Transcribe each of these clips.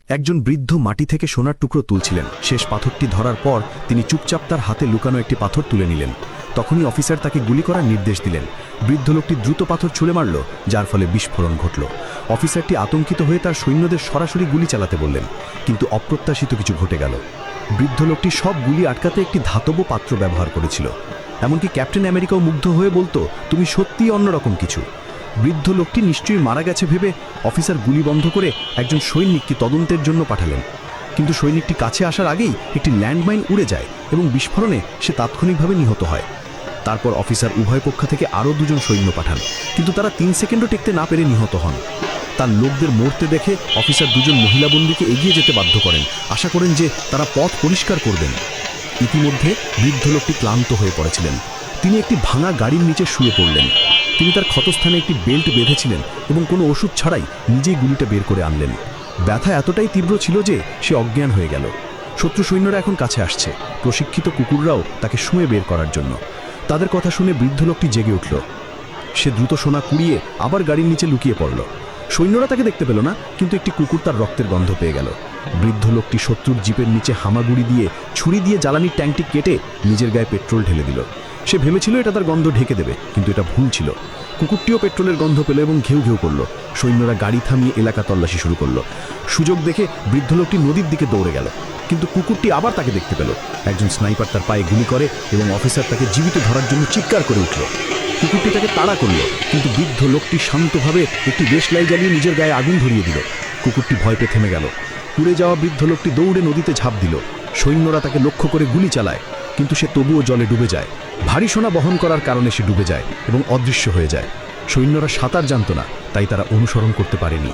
একজন বৃদ্ধ মাটি থেকে সোনার টুকরো তুলছিলেন। শেষ পাথরটি ধরার পর তিনি চুপচাপ তার হাতে লুকানো একটি পাথর তুলে নিলেন। তখনই অফিসার তাকে গুলি করার নির্দেশ দিলেন। বৃদ্ধ লোকটি দ্রুত পাথর ছুঁড়ে মারল, যার ফলে বিস্ফোরণ ঘটল। অফিসারটি আতঙ্কিত হয়ে তার সৈন্যদের সরাসরি গুলি চালাতে বললেন, কিন্তু অপ্রত্যাশিত কিছু ঘটে গেল। বৃদ্ধ লোকটি সব গুলি আটকাতে একটি ধাতব পাত্র ব্যবহার করেছিল। এমনকি ক্যাপ্টেন আমেরিকাও মুগ্ধ হয়ে বলতো, তুমি সত্যিই অন্যরকম কিছু। বৃদ্ধ লোকটি নিশ্চয়ই মারা গেছে ভেবে অফিসার গুলি বন্ধ করে একজন সৈনিককে তদন্তের জন্য পাঠালেন। কিন্তু সৈনিকটি কাছে আসার আগেই একটি ল্যান্ডমাইন উড়ে যায় এবং বিস্ফোরণে সে তাৎক্ষণিকভাবে নিহত হয়। তারপর অফিসার উভয় পক্ষ থেকে আরও দুজন সৈন্য পাঠান, কিন্তু তারা 3 সেকেন্ডও টেকতে না পেরে নিহত হন। তার লোকদের মরতে দেখে অফিসার দুজন মহিলা বন্দীকে এগিয়ে যেতে বাধ্য করেন, আশা করেন যে তারা পথ পরিষ্কার করবেন। ইতিমধ্যে বৃদ্ধ লোকটি ক্লান্ত হয়ে পড়েছিলেন। তিনি একটি ভাঙা গাড়ির নিচে শুয়ে পড়লেন। তিনি তার ক্ষতস্থানে একটি বেল্ট বেঁধেছিলেন এবং কোনো ওষুধ ছাড়াই নিজেই গুলিটা বের করে আনলেন। ব্যথা এতটাই তীব্র ছিল যে সে অজ্ঞান হয়ে গেল। শত্রু সৈন্যরা এখন কাছে আসছে, প্রশিক্ষিত কুকুররাও তাকে শুঁয়ে বের করার জন্য। তাদের কথা শুনে বৃদ্ধ লোকটি জেগে উঠল। সে দ্রুত সোনা কুড়িয়ে আবার গাড়ির নিচে লুকিয়ে পড়ল। সৈন্যরা তাকে দেখতে পেল না, কিন্তু একটি কুকুর তার রক্তের গন্ধ পেয়ে গেল। বৃদ্ধ লোকটি শত্রুর জিপের নিচে হামাগুড়ি দিয়ে ছুরি দিয়ে জ্বালানির ট্যাঙ্কটি কেটে নিজের গায়ে পেট্রোল ঢেলে দিল। সে ভেবেছিল এটা তার গন্ধ ঢেকে দেবে, কিন্তু এটা ভুল ছিল। কুকুরটিও পেট্রোলের গন্ধ পেল এবং ঘেউ ঘেউ করল। সৈন্যরা গাড়ি থামিয়ে এলাকা তল্লাশি শুরু করল। সুযোগ দেখে বৃদ্ধ লোকটি নদীর দিকে দৌড়ে গেল, কিন্তু কুকুরটি আবার তাকে দেখতে পেল। একজন স্নাইপার তার পায়ে গুলি করে এবং অফিসার তাকে জীবিত ধরার জন্য চিৎকার করে উঠল। কুকুরটি তাকে তাড়া করল, কিন্তু বৃদ্ধ লোকটি শান্তভাবে একটি দেশলাই জ্বালিয়ে নিজের গায়ে আগুন ধরিয়ে দিল। কুকুরটি ভয় পেয়ে থেমে গেল। পুড়ে যাওয়া বৃদ্ধ লোকটি দৌড়ে নদীতে ঝাঁপ দিল। সৈন্যরা তাকে লক্ষ্য করে গুলি চালায়, কিন্তু সে তবুও জলে ডুবে যায়। ভারী সোনা বহন করার কারণে সে ডুবে যায় এবং অদৃশ্য হয়ে যায়। সৈন্যরা সাঁতার জানত না, তাই তারা অনুসরণ করতে পারেনি।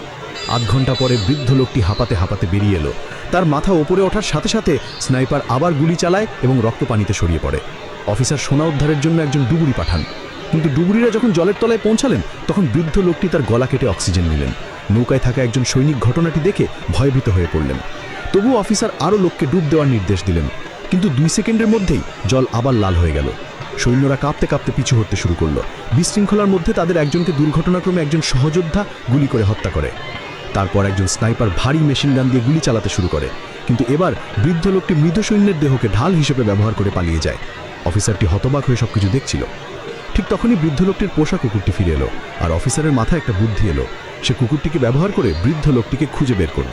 আধ ঘন্টা পরে বৃদ্ধ লোকটি হাঁপাতে হাঁপাতে বেরিয়ে এলো। তার মাথা ওপরে ওঠার সাথে সাথে স্নাইপার আবার গুলি চালায় এবং রক্ত পানিতে ছড়িয়ে পড়ে। অফিসার সোনা উদ্ধারের জন্য একজন ডুবুরি পাঠান, কিন্তু ডুবুরিরা যখন জলের তলায় পৌঁছালেন তখন বৃদ্ধ লোকটি তার গলা কেটে অক্সিজেন নিলেন। নৌকায় থাকা একজন সৈনিক ঘটনাটি দেখে ভয়ভীত হয়ে পড়লেন। তবুও অফিসার আরও লোককে ডুব দেওয়ার নির্দেশ দিলেন, কিন্তু 2 সেকেন্ডের মধ্যেই জল আবার লাল হয়ে গেল। সৈন্যরা কাঁপতে কাঁপতে পিছু হটতে শুরু করলো। বিশৃঙ্খলার মধ্যে তাদের একজনকে দুর্ঘটনাক্রমে একজন সহযোদ্ধা গুলি করে হত্যা করে। তারপর একজন স্নাইপার ভারী মেশিন গান দিয়ে গুলি চালাতে শুরু করে, কিন্তু এবার বৃদ্ধ লোকটি মৃত সৈন্যের দেহকে ঢাল হিসেবে ব্যবহার করে পালিয়ে যায়। অফিসারটি হতবাক হয়ে সবকিছু দেখছিল। ঠিক তখনই বৃদ্ধ লোকটির পোষা কুকুরটি ফিরে এলো, আর অফিসারের মাথায় একটা বুদ্ধি এলো। সে কুকুরটিকে ব্যবহার করে বৃদ্ধ লোকটিকে খুঁজে বের করবে।